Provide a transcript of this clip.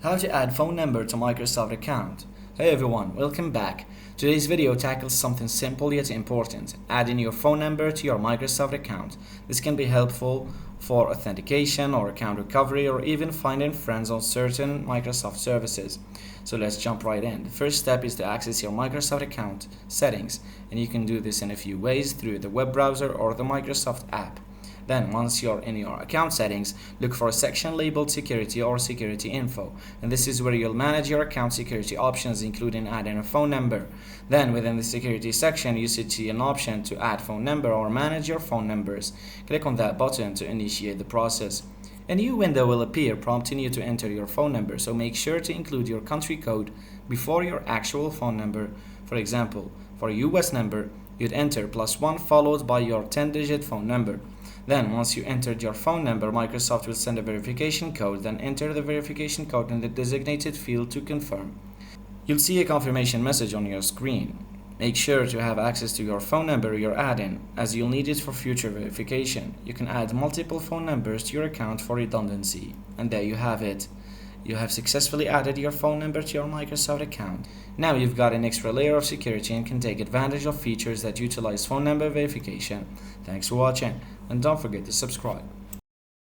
How to add phone number to Microsoft account. Hey everyone, welcome back. Today's video tackles something simple yet important, adding your phone number to your Microsoft account. This can be helpful for authentication or account recovery or even finding friends on certain Microsoft services. So let's jump right in. The first step is to access your Microsoft account settings, and you can do this in a few ways through the web browser or the Microsoft app. Then, once you're in your account settings, look for a section labeled Security or Security Info, and this is where you'll manage your account security options, including adding a phone number. Then, within the Security section, you should see an option to add phone number or manage your phone numbers. Click on that button to initiate the process. A new window will appear prompting you to enter your phone number, so make sure to include your country code before your actual phone number. For example, for a US number, you'd enter +1 followed by your 10-digit phone number. Then, once you entered your phone number, Microsoft will send a verification code, then enter the verification code in the designated field to confirm. You'll see a confirmation message on your screen. Make sure to have access to your phone number you're adding, as you'll need it for future verification. You can add multiple phone numbers to your account for redundancy. And there you have it. You have successfully added your phone number to your Microsoft account. Now you've got an extra layer of security and can take advantage of features that utilize phone number verification. Thanks for watching, and don't forget to subscribe.